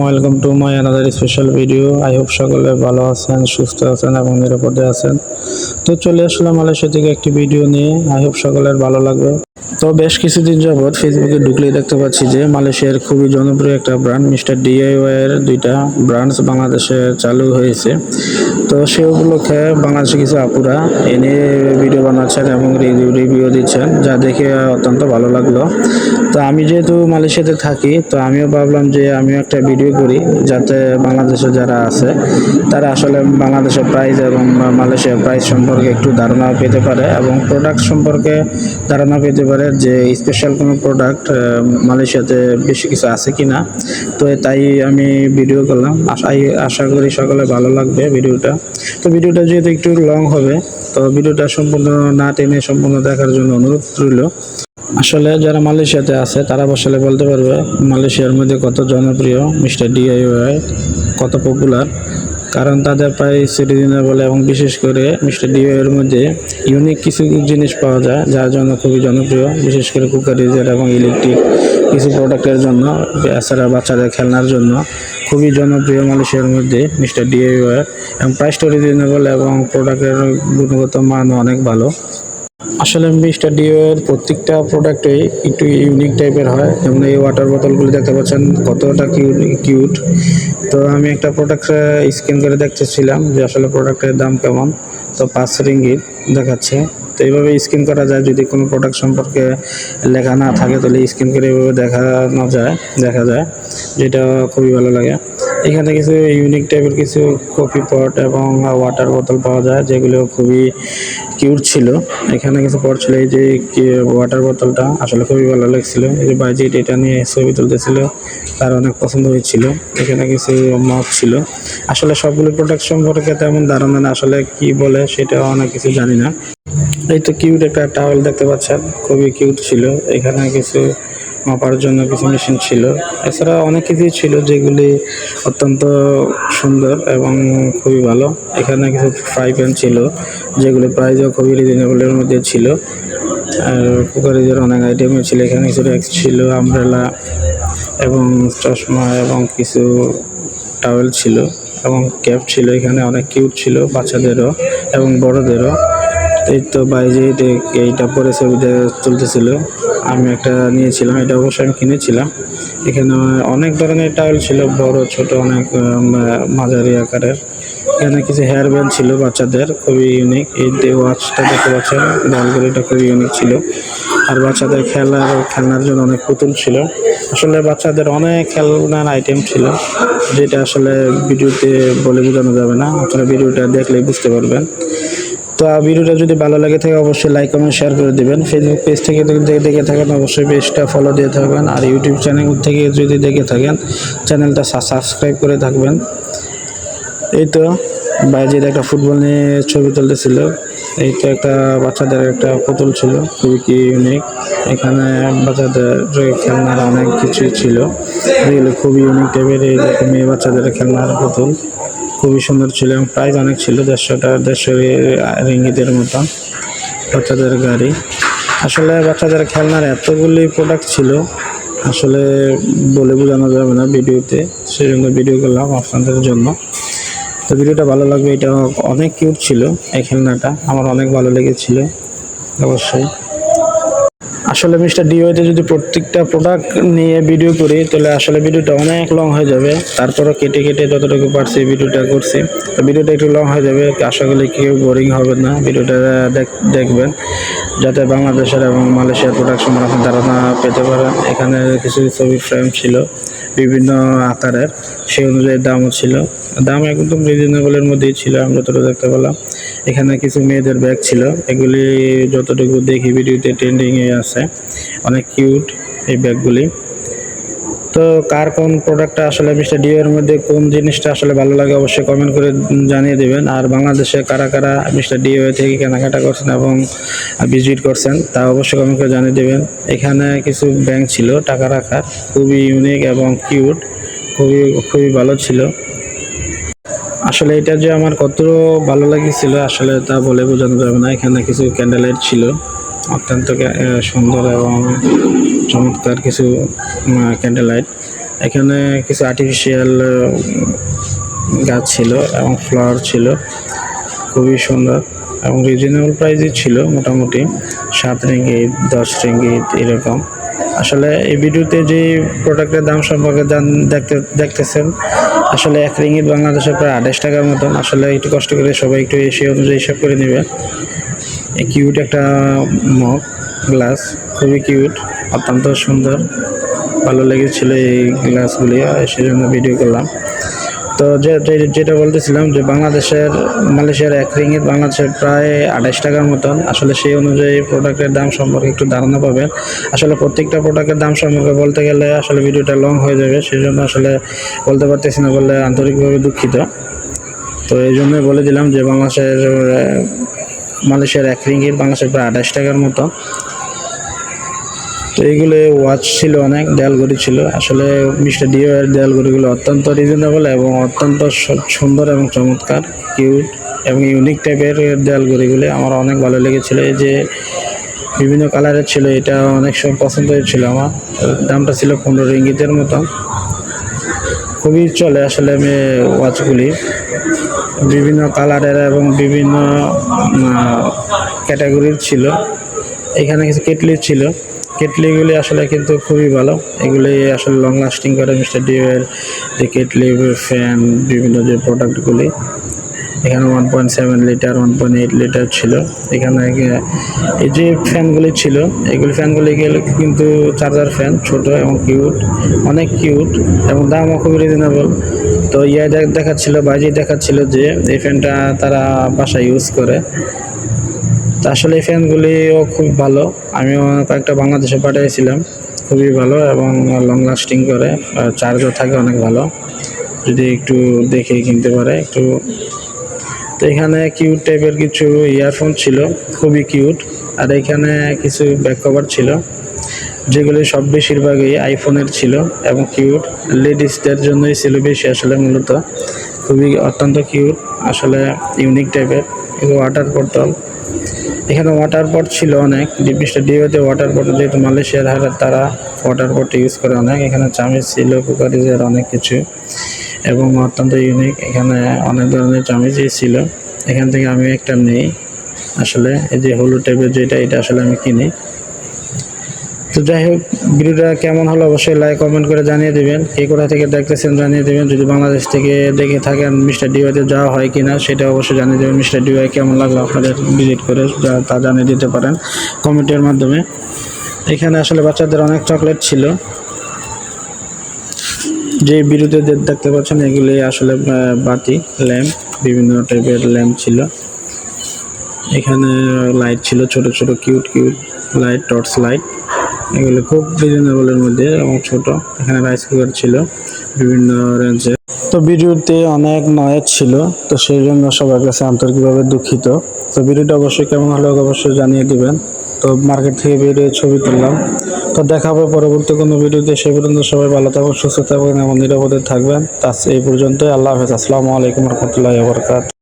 Welcome to my another special video. I hope সকলে ভালো আছেন, সুস্থ আছেন এবং নিরাপদে আছেন। তো চলে আসলাম মালয়েশিয়া থেকে একটি ভিডিও নিয়ে। আই হোপ সকলের ভালো লাগবে। তো বেশ কিছুদিন যাবৎ ফেসবুকে ঢুকলেই দেখতে পাচ্ছি যে মালয়েশিয়ার খুবই জনপ্রিয় একটা ব্র্যান্ড মিস্টার ডিআইওয়াই এর দুইটা ব্রাঞ্চ বাংলাদেশে চালু হয়েছে। তো সে উপলক্ষে বাংলাদেশে কিছু আপুরা এনে ভিডিও বানাচ্ছেন এবং রিভিউ দিচ্ছেন, যা দেখে অত্যন্ত ভালো লাগলো। তো আমি যেহেতু মালয়েশিয়াতে থাকি, তো আমিও ভাবলাম যে আমিও একটা ভিডিও করি, যাতে বাংলাদেশে যারা আছে তারা আসলে বাংলাদেশের প্রাইস এবং মালয়েশিয়ার প্রাইস সম্পর্কে একটু ধারণা পেতে পারে এবং প্রোডাক্ট সম্পর্কে ধারণা পেতে পারে যে স্পেশাল কোনো প্রোডাক্ট মালয়েশিয়াতে বেশি কিছু আছে কিনা। তো তাই আমি ভিডিও করলাম। আশা করি সকলে ভালো লাগবে ভিডিওটা। তো ভিডিওটা যেহেতু একটু লং হবে, তো ভিডিওটা সম্পূর্ণ না টেনে সম্পূর্ণ দেখার জন্য অনুরোধ রইল। আসলে যারা মালয়েশিয়াতে আছে তারা আসলে বলতে পারবে মালয়েশিয়ার মধ্যে কত জনপ্রিয় মিস্টার ডিআইওয়াই, কত পপুলার। কারণ তাদের প্রাইস রিজনেবল এবং বিশেষ করে মিস্টার ডিআইওয়াই এর মধ্যে ইউনিক কিছু জিনিস পাওয়া যায়, যার জন্য খুবই জনপ্রিয়। বিশেষ করে কুকারিজের এবং ইলেকট্রিক কিছু প্রোডাক্টের জন্য, এছাড়া বাচ্চাদের খেলনার জন্য খুবই জনপ্রিয় মালয়েশিয়ার মধ্যে মিস্টার ডিআইওয়াই। এবং প্রাইসটা রিজনেবল এবং প্রোডাক্টের গুণগত মানও অনেক ভালো। আসলে মিস্টার ডিওর প্রত্যেকটা প্রোডাক্টই একটু ইউনিক টাইপের হয়। যেমন এই ওয়াটার বোতলগুলো দেখতে পাচ্ছেন কতটা কিউট। তো আমি একটা প্রোডাক্ট স্ক্যান করে দেখতেছিলাম যে আসলে প্রোডাক্টের দাম কেমন। তো 5 রিঙ্গিত দেখাচ্ছে। তো এইভাবে স্ক্যান করা যায়, যদি কোনো প্রোডাক্ট সম্পর্কে লেখা না থাকে তাহলে স্ক্যান করে এইভাবে দেখা যায়, যেটা খুবই ভালো লাগে। এখানে কিছু ইউনিক টাইপের কিছু কফি পট এবং ওয়াটার বোতল পাওয়া যায়, যেগুলো খুবই কিউট ছিল। এখানে কিছু পট ছিল, এই যে ওয়াটার বোতলটা আসলে খুবই ভালো লাগছিল। এই যে বাইজিট এটা নিয়ে ছবি তুলতেছিল, তার অনেক পছন্দ হয়েছিল। এখানে কিছু মগ ছিল। আসলে সবগুলো প্রোডাক্ট সম্পর্কে তেমন ধারণা না, আসলে কি বলে সেটা অনেক কিছু জানি না। এই তো কিউট একটা টাওয়েল দেখতে পাচ্ছেন, খুবই কিউট ছিল। এখানে কিছু মাপার জন্য কিছু মেশিন ছিল। এছাড়া অনেক কিছুই ছিল যেগুলি অত্যন্ত সুন্দর এবং খুবই ভালো। এখানে কিছু ফ্রাই প্যান ছিল, যেগুলো প্রাইসও খুবই রিজনেবলের মধ্যে ছিল। আর কুকারিজের অনেক আইটেমও ছিল। এখানে কিছু র্যাক ছিল, আমব্রেলা এবং চশমা এবং কিছু টাওয়েল ছিল এবং ক্যাপ ছিল। এখানে অনেক কিউট ছিল, বাচ্চাদেরও এবং বড়দেরও। এই তো বাইরে এইটা পরে ছবিটা তুলতেছিল, আমি একটা নিয়েছিলাম। এটা অবশ্যই আমি কিনেছিলাম। এখানে অনেক ধরনের টাওয়েল ছিল, বড় ছোট অনেক মাঝারি আকারের। এখানে কিছু হেয়ার ব্যান্ড ছিল বাচ্চাদের, খুবই ইউনিক। এই ওয়াচটা দেখতে পাচ্ছেন, বলগুলিটা খুবই ইউনিক ছিল। আর বাচ্চাদের খেলনার জন্য অনেক পুতুল ছিল। আসলে বাচ্চাদের অনেক খেলনার আইটেম ছিল, যেটা আসলে ভিডিওতে বলে বোঝানো যাবে না। আপনারা ভিডিওটা দেখলেই বুঝতে পারবেন। তো ভিডিওটা যদি ভালো লাগে থাকে অবশ্যই লাইক কমেন্ট শেয়ার করে দিবেন। ফেসবুক পেজ থেকে দেখে থাকেন অবশ্যই পেজটা ফলো দিয়ে থাকবেন। আর ইউটিউব চ্যানেল থেকে যদি দেখে থাকেন চ্যানেলটা সাবস্ক্রাইব করে থাকবেন। এই তো বাইরে একটা ফুটবল নিয়ে ছবি তুলতেছিল। এই তো একটা বাচ্চাদের একটা পুতুল ছিল, খুবই কি ইউনিক। এখানে বাচ্চাদের খেলনার অনেক কিছু ছিল, যেগুলো খুবই ইউনিক টাইপের। এই মেয়ে বাচ্চাদের খেলনার পুতুল খুবই সুন্দর ছিল এবং প্রাইস অনেক ছিল, 150 রিঙ্গিতের মতন। বাচ্চাদের গাড়ি, আসলে বাচ্চাদের খেলনার এতগুলি প্রোডাক্ট ছিল, আসলে বলে বোঝানো যাবে না ভিডিওতে। সেই জন্য ভিডিও করলাম আপনাদের জন্য। তো ভিডিওটা ভালো লাগবে। এটা অনেক কিউট ছিল, এই খেলনাটা আমার অনেক ভালো লেগেছিল অবশ্যই। আসলে মিস্টার ডিওয়াইতে যদি প্রত্যেকটা প্রোডাক্ট নিয়ে ভিডিও করি তাহলে আসলে ভিডিওটা অনেক লং হয়ে যাবে। তারপরও কেটে যতটুকু পারছি ভিডিওটা করছি। তো ভিডিওটা একটু লং হয়ে যাবে, আশা করি কেউ বোরিং হবে না। ভিডিওটা দেখবেন, যাতে বাংলাদেশের এবং মালয়েশিয়ার প্রোডাক্ট সম্পর্কে ধারণা পেতে পারেন। এখানে কিছু ছবি ফ্রেম ছিল বিভিন্ন আকারের, সেই অনুযায়ী দামও ছিল। দাম একদম রিজনেবলের মধ্যেই ছিল আমি যতটুকু দেখতে পেলাম। এখানে কিছু মেয়েদের ব্যাগ ছিল, এগুলি যতটুকু দেখি ভিডিওতে ট্রেন্ডিংয়ে আছে, অনেক কিউট এই ব্যাগগুলি। তো কার কোন প্রোডাক্টটা আসলে মিস্টার ডিওর মধ্যে কোন জিনিসটা আসলে ভালো লাগে অবশ্যই কমেন্ট করে জানিয়ে দেবেন। আর বাংলাদেশে কারা কারা মিস্টার ডিও থেকে কেনাকাটা করছেন এবং ভিজিট করছেন তা অবশ্যই কমেন্ট করে জানিয়ে দেবেন। এখানে কিছু ব্যাংক ছিল টাকা রাখার, খুবই ইউনিক এবং কিউট, খুবই ভালো ছিল। আসলে এটা যে আমার কত ভালো লাগছিল আসলে তা বলে বোঝানো যাবে না। এখানে কিছু ক্যান্ডেল লাইট ছিল, অত্যন্ত সুন্দর এবং চমৎকার কিছু ক্যান্ডেল লাইট। এখানে কিছু আর্টিফিশিয়াল গাছ ছিল এবং ফ্লাওয়ার ছিল, খুবই সুন্দর এবং রিজনেবল প্রাইসই ছিল, মোটামুটি 7 রিঙ্গিত 10 রিঙ্গিত এরকম। আসলে এই ভিডিওতে যে প্রোডাক্টের দাম সম্পর্কে দেখতেছেন, আসলে 1 রিঙ্গিত বাংলাদেশে প্রায় 28 টাকার মতন। আসলে একটু কষ্ট করে সবাই একটু সেই অনুযায়ী হিসাব করে নেবে। এই কিউট একটা মগ গ্লাস, খুবই কিউট, অত্যন্ত সুন্দর, ভালো লেগেছিল এই গ্লাসগুলি, সেজন্য ভিডিও করলাম। তো যেটা বলতেছিলাম যে মালয়েশিয়ার 1 রিঙ্গিত বাংলাদেশের প্রায় 28 টাকার মতন। আসলে সেই অনুযায়ী প্রোডাক্টের দাম সম্পর্কে একটু ধারণা পাবেন। আসলে প্রত্যেকটা প্রোডাক্টের দাম সম্পর্কে বলতে গেলে আসলে ভিডিওটা লং হয়ে যাবে, সেই জন্য আসলে বলতে পারতেছি না, বললে আন্তরিকভাবে দুঃখিত। তো এই জন্যই বলে দিলাম যে মালয়েশিয়ার 1 রিঙ্গিত বাংলাদেশের প্রায় 28 টাকার মতো। তো এইগুলো ওয়াচ ছিল, অনেক দেয়ালঘড়ি ছিল। আসলে মিস্টার ডিও এর দেয়ালঘড়িগুলো অত্যন্ত রিজনেবল এবং অত্যন্ত সুন্দর এবং চমৎকার, কিউট এবং ইউনিক টাইপের দেয়ালঘড়িগুলি আমার অনেক ভালো লেগেছিল। এই যে বিভিন্ন কালারের ছিল, এটা অনেক সময় পছন্দ হয়েছিল আমার। দামটা ছিল 15 রিঙ্গিতের মতো, খুবই চলে আসলে ওয়াচগুলি, বিভিন্ন কালারের এবং বিভিন্ন ক্যাটাগরির ছিল। এখানে কিছু কেটলি ছিল, কেটলিগুলি আসলে কিন্তু খুবই ভালো, এগুলি আসলে লং লাস্টিং করে। মিস্টার ডিও এর যে কেটলি, ফ্যান, বিভিন্ন যে প্রোডাক্টগুলি, এখানে 1.7 লিটার 1.8 লিটার ছিল। এখানে এই যে ফ্যানগুলি ছিল, এইগুলি ফ্যানগুলি কিন্তু চার্জার ফ্যান, ছোট এবং কিউট, অনেক কিউট এবং দামও খুবই রিজনেবল। তো দেখাচ্ছিল, বাইরে দেখাচ্ছিল যে এই ফ্যানটা তারা বাসায় ইউজ করে। তো আসলে এই ফ্যানগুলিও খুব ভালো, আমিও কয়েকটা বাংলাদেশে পাঠিয়েছিলাম, খুবই ভালো এবং লং লাস্টিং করে, চার্জও থাকে অনেক ভালো, যদি একটু দেখে কিনতে পারে একটু। তো এখানে কিউট টাইপের কিছু ইয়ারফোন ছিল, খুবই কিউট। আর এখানে কিছু ব্যাক কভার ছিল, যেগুলি বেশিরভাগই আইফোনের ছিল এবং কিউট, লেডিসদের জন্যই ছিল বেশি আসলে মূলত, খুবই অত্যন্ত কিউট, আসলে ইউনিক টাইপের। এগুলো ওয়াটার বোতল, এখানে ওয়াটার পট ছিল অনেক, মিস্টার ডিওতে ওয়াটার পট, যেহেতু মালয়েশিয়ার তারা ওয়াটার পট ইউজ করে অনেক। এখানে চামিচ ছিল, কুকারিজের অনেক কিছু এবং অত্যন্ত ইউনিক। এখানে অনেক ধরনের চামিচই ছিল, এখান থেকে আমি একটা নেই আসলে, এই যে হলুদ টাইপের যেটা, এটা আসলে আমি কিনি। তো যাই হোক, ভিডিওটা কেমন হলো অবশ্যই লাইক কমেন্ট করে জানিয়ে দেবেন, কে কোথা থেকে দেখতেছেন জানিয়ে দেবেন। যদি বাংলাদেশ থেকে দেখে থাকেন, মিস্টার ডিওয়াইতে যাওয়া হয় কিনা সেটা অবশ্যই জানিয়ে দেবেন। মিস্টার ডিওয়াই কেমন লাগলো আপনাদের ভিজিট করে তা জানিয়ে দিতে পারেন কমেন্টের মাধ্যমে। এখানে আসলে বাচ্চাদের অনেক চকলেট ছিল, যে ভিডিওতে দেখতে পাচ্ছেন এগুলি আসলে বাতি, ল্যাম্প, বিভিন্ন টাইপের ল্যাম্প ছিল। এখানে লাইট ছিল, ছোট ছোট cute cute light, torch light, এগুলো খুব রিজনেবলের মধ্যে এবং ছোট। এখানে রাইস কুকার ছিল বিভিন্ন রেঞ্জের। তো ভিডিওতে অনেক নয়েজ ছিল, তো সেই জন্য সবার কাছে আন্তরিকভাবে দুঃখিত। তো ভিডিওটা অবশ্যই কেমন হলো অবশ্যই জানিয়ে দিবেন। তো মার্কেট থেকে বেরিয়ে ছবি তুললাম। তো দেখা হবে পরবর্তী কোনো ভিডিওতে, সে পর্যন্ত সবাই ভালো থাকুন, সুস্থ থাকবেন এবং নিরাপদে থাকবেন। তা এই পর্যন্তই, আল্লাহ হাফেজ, আসসালামু আলাইকুম রহমতুল্লাহি ওয়া বারাকাতুহু।